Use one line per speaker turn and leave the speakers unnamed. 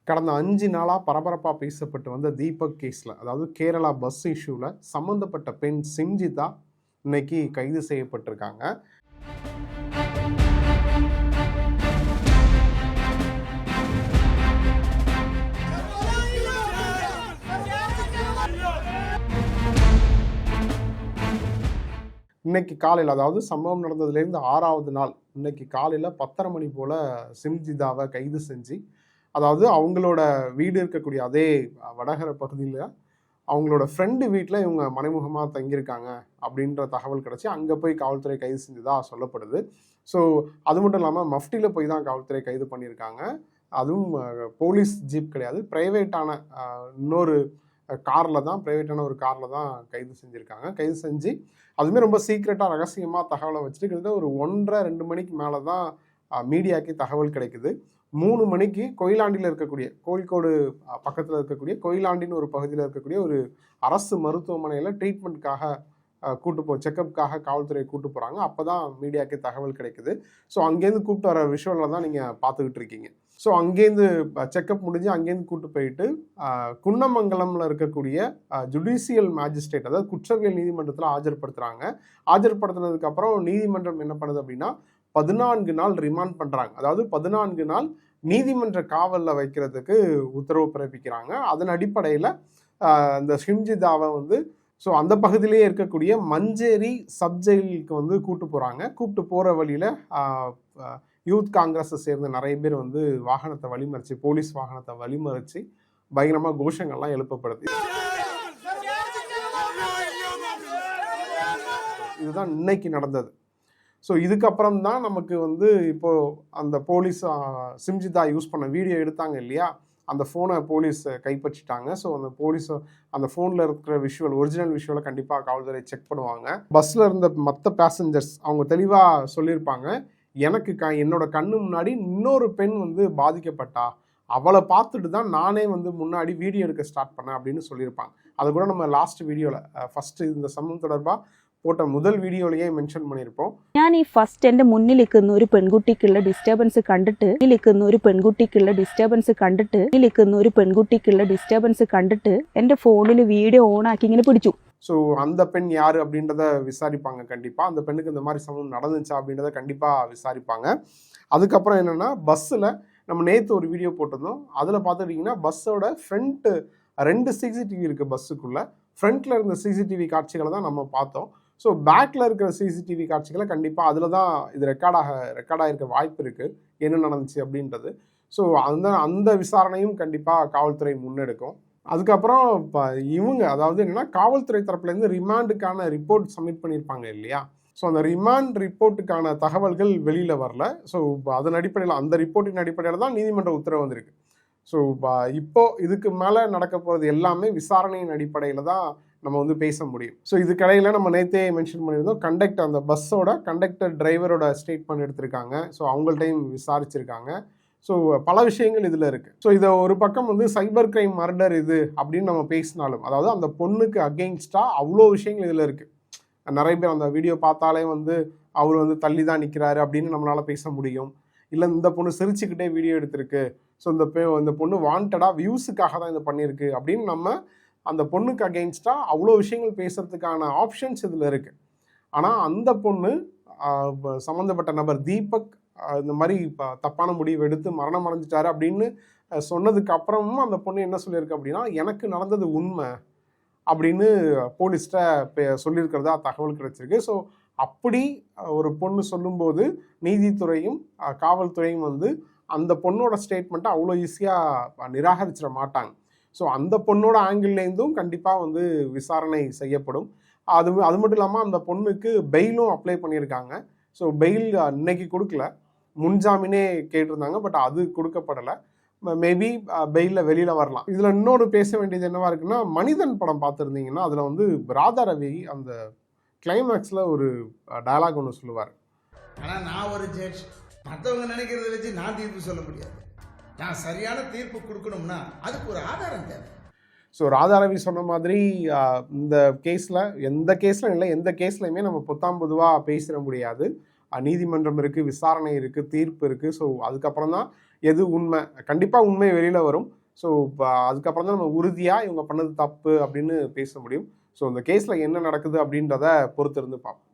கடந்த 5 நாளாக பரபரப்பாக பேசப்பட்டு வந்த தீபக் கேஸில், அதாவது கேரளா பஸ் இஷ்யூவில் சம்மந்தப்பட்ட பெண் சிஞ்சிதா இன்னைக்கு கைது செய்யப்பட்டிருக்காங்க. இன்னைக்கு காலையில், அதாவது சம்பவம் நடந்ததுலேருந்து 6வது நாள், இன்னைக்கு காலையில் 10:30 மணி போல் சிஞ்சிதாவை கைது செஞ்சு, அதாவது அவங்களோட வீடு இருக்கக்கூடிய அதே வடகர பகுதியில் அவங்களோட ஃப்ரெண்டு வீட்டில் இவங்க மறைமுகமாக தங்கியிருக்காங்க அப்படின்ற தகவல் கிடச்சி அங்கே போய் காவல்துறை கைது செஞ்சதாக சொல்லப்படுது. ஸோ அது மட்டும் இல்லாமல் மஃப்டியில் போய் தான் காவல்துறை கைது பண்ணியிருக்காங்க. அதுவும் போலீஸ் ஜீப் கிடையாது, ப்ரைவேட்டான இன்னொரு ப்ரைவேட்டான ஒரு காரில் தான் கைது செஞ்சுருக்காங்க. கைது செஞ்சு அதுவுமே ரொம்ப சீக்ரெட்டாக ரகசியமாக தகவலை வச்சுட்டு கிட்டத்தட்ட ஒரு 1:30-2 மணிக்கு மேலே தான் மீடியாவுக்கு தகவல் கிடைக்குது. 3 மணிக்கு கொயிலாண்டியில் இருக்கக்கூடிய, கோழிக்கோடு பக்கத்தில் இருக்கக்கூடிய கொயிலாண்டின்னு ஒரு பகுதியில் இருக்கக்கூடிய ஒரு அரசு மருத்துவமனையில் ட்ரீட்மெண்ட்டுக்காக செக்கப்புக்காக காவல்துறை கூப்பிட்டு போகிறாங்க. அப்போ தான் மீடியாவுக்கு தகவல் கிடைக்குது. ஸோ அங்கேருந்து கூப்பிட்டு வர விஷுவலில் தான் நீங்கள் பார்த்துக்கிட்டு இருக்கீங்க. ஸோ அங்கேருந்து செக்கப் முடிஞ்சு அங்கேருந்து கூப்பிட்டு போயிட்டு குன்னமங்கலமில் இருக்கக்கூடிய ஜுடிஷியல் மேஜிஸ்ட்ரேட், அதாவது குற்றவியல் நீதிமன்றத்தில் ஆஜர்படுத்துகிறாங்க. ஆஜர்படுத்தினதுக்கப்புறம் நீதிமன்றம் என்ன பண்ணுது அப்படின்னா 14 நாள் ரிமாண்ட் பண்ணுறாங்க. அதாவது 14 நாள் நீதிமன்ற காவலில் வைக்கிறதுக்கு உத்தரவு பிறப்பிக்கிறாங்க. அதன் அடிப்படையில் இந்த சிஞ்சிதாவை ஸோ அந்த பகுதியிலேயே இருக்கக்கூடிய மஞ்சேரி சப்ஜெயிலுக்கு கூப்பிட்டு போகிற வழியில் யூத் காங்கிரஸை சேர்ந்த நிறைய பேர் வாகனத்தை வழிமறிச்சு, போலீஸ் வாகனத்தை வழிமறிச்சு பயங்கரமாக கோஷங்கள்லாம் எழுப்பப்படுது. இதுதான் இன்னைக்கு நடந்தது. ஸோ இதுக்கப்புறம் தான் நமக்கு இப்போது அந்த போலீஸ் சிஞ்சிதா யூஸ் பண்ண வீடியோ எடுத்தாங்க இல்லையா, அந்த ஃபோனை போலீஸ் கைப்பற்றிட்டாங்க. ஸோ அந்த போலீஸ் அந்த ஃபோனில் இருக்கிற ஒரிஜினல் விஷுவலை கண்டிப்பாக காவல்துறை செக் பண்ணுவாங்க. பஸ்ஸில் இருந்த மற்ற பேசஞ்சர்ஸ் அவங்க தெளிவாக சொல்லியிருப்பாங்க, எனக்கு என்னோட கண்ணு முன்னாடி இன்னொரு பெண் பாதிக்கப்பட்டா, அவளை பார்த்துட்டு தான் நானே முன்னாடி வீடியோ எடுக்க ஸ்டார்ட் பண்ணேன் அப்படின்னு சொல்லியிருப்பாங்க. அது கூட நம்ம லாஸ்ட் வீடியோவில் ஃபஸ்ட்டு இந்த சம்பவம் தொடர்பாக പോട്ട മുതൽ വീഡിയോയിലേ മെൻഷൻ பண்ணியிருப்போம்.
ഞാൻ ഈ ഫസ്റ്റ് എൻ്റെ മുന്നിൽ നിൽക്കുന്ന ഒരു പെൺകുട്ടിക്കുള്ള ഡിസ്റ്റർബൻസ് കണ്ടിട്ട് എൻ്റെ ഫോണിൽ വീഡിയോ ഓൺ ആക്കി ഇങ്ങനെ പിടിച്ചു.
ஸோ அந்த பெண் யார் அப்படின்றத விசாரிப்பாங்க. கண்டிப்பாக அந்த பெண்ணுக்கு இந்த மாதிரி சம்பவம் நடந்துச்சா அப்படின்றத கண்டிப்பாக விசாரிப்பாங்க. அதுக்கப்புறம் என்னென்னா, பஸ்ஸில் நம்ம நேற்று ஒரு வீடியோ போட்டிருந்தோம். அதில் பார்த்துட்டிங்கன்னா பஸ்ஸோட ஃப்ரண்ட்டு 2 சிசிடிவி இருக்குது. பஸ்ஸுக்குள்ளே ஃப்ரண்ட்டில் இருந்த சிசிடிவி காட்சிகளை தான் நம்ம பார்த்தோம். ஸோ பேக்கில் இருக்கிற சிசிடிவி காட்சிகளை கண்டிப்பாக அதில் தான் இது ரெக்கார்டாக இருக்க வாய்ப்பு இருக்குது, என்ன நடந்துச்சு அப்படின்றது. ஸோ அந்த விசாரணையும் கண்டிப்பாக காவல்துறை முன்னெடுக்கும். அதுக்கப்புறம் இப்போ அதாவது என்னென்னா, காவல்துறை தரப்புலேருந்து ரிமாண்டுக்கான ரிப்போர்ட் சப்மிட் பண்ணியிருப்பாங்க இல்லையா. ஸோ அந்த ரிமாண்ட் ரிப்போர்ட்டுக்கான தகவல்கள் வெளியில் வரல. ஸோ அதன் அடிப்படையில், அந்த ரிப்போர்ட்டின் அடிப்படையில் தான் நீதிமன்ற உத்தரவு வந்திருக்கு. ஸோ இப்போ இதுக்கு மேலே நடக்க போகிறது எல்லாமே விசாரணையின் அடிப்படையில் தான் நம்ம பேச முடியும். ஸோ இதுக்கடையில் நம்ம நேற்றே மென்ஷன் பண்ணியிருந்தோம், அந்த பஸ்ஸோட கண்டக்டர் டிரைவரோட ஸ்டேட்மெண்ட் எடுத்திருக்காங்க. ஸோ அவங்கள்ட்டையும் விசாரிச்சிருக்காங்க. ஸோ பல விஷயங்கள் இதில் இருக்குது. ஸோ இதை ஒரு பக்கம் சைபர் கிரைம் மர்டர் இது அப்படின்னு நம்ம பேசினாலும், அதாவது அந்த பொண்ணுக்கு அகெயின்ஸ்டாக அவ்வளோ விஷயங்கள் இதில் இருக்குது. நிறைய பேர் அந்த வீடியோ பார்த்தாலே அவர் தள்ளி தான் நிற்கிறாரு அப்படின்னு நம்மளால் பேச முடியும். இல்லை இந்த பொண்ணு சிரிச்சுக்கிட்டே வீடியோ எடுத்திருக்கு, ஸோ இந்த பொண்ணு வாண்டடாக வியூஸுக்காக தான் இதை பண்ணியிருக்கு அப்படின்னு நம்ம அந்த பொண்ணுக்கு அகெயின்ஸ்டாக அவ்வளோ விஷயங்கள் பேசுகிறதுக்கான ஆப்ஷன்ஸ் இதில் இருக்குது. ஆனால் அந்த பொண்ணு சம்மந்தப்பட்ட நபர் தீபக் இந்த மாதிரி தப்பான முடிவு எடுத்து மரணம் அடைஞ்சிட்டாரு அப்படின்னு சொன்னதுக்கு அப்புறமும் அந்த பொண்ணு என்ன சொல்லியிருக்கு அப்படின்னா, எனக்கு நடந்தது உண்மை அப்படின்னு போலீஸ்கிட்ட சொல்லியிருக்கிறதா தகவல் கிடைச்சிருக்கு. ஸோ அப்படி ஒரு பொண்ணு சொல்லும்போது நீதித்துறையும் காவல்துறையும் அந்த பொண்ணோட ஸ்டேட்மெண்ட்டை அவ்வளோ ஈஸியாக நிராகரிச்சிட மாட்டாங்க. ஸோ அந்த பொண்ணோட ஆங்கிள்லேருந்தும் கண்டிப்பாக விசாரணை செய்யப்படும். அது மட்டும் இல்லாமல் அந்த பொண்ணுக்கு பெயிலும் அப்ளை பண்ணியிருக்காங்க. ஸோ பெயில் இன்னைக்கு கொடுக்கல, முன்ஜாமீனே கேட்டிருந்தாங்க, பட் அது கொடுக்கப்படலை. மேபி பெயிலில் வெளியில் வரலாம். இதில் இன்னொரு பேச வேண்டியது என்னவா இருக்குன்னா, மனிதன் படம் பார்த்துருந்தீங்கன்னா அதில் ராதா ரவி அந்த கிளைமேக்ஸில் ஒரு டயலாக் ஒன்று சொல்லுவார்.
ஆனால் நான் ஒரு ஜட்ஜ், மற்றவங்க நினைக்கிறத வச்சு நான் தீர்ப்பு சொல்ல முடியாது. நான் சரியான தீர்ப்பு கொடுக்கணும்னா அதுக்கு ஒரு ஆதாரம் தேவை.
ஸோ ராதா ரவி சொன்ன மாதிரி இந்த கேஸில், எந்த கேஸ்லையுமே நம்ம பொதுவாக பேசிட முடியாது. நீதிமன்றம் இருக்குது, விசாரணை இருக்குது, தீர்ப்பு இருக்குது. ஸோ அதுக்கப்புறம் தான் எது உண்மை, கண்டிப்பாக உண்மை வெளியில் வரும். ஸோ இப்போ அதுக்கப்புறம் தான் நம்ம உறுதியாக இவங்க பண்ணது தப்பு அப்படின்னு பேச முடியும். ஸோ இந்த கேஸில் என்ன நடக்குது அப்படின்றத பொறுத்திருந்து பார்ப்போம்.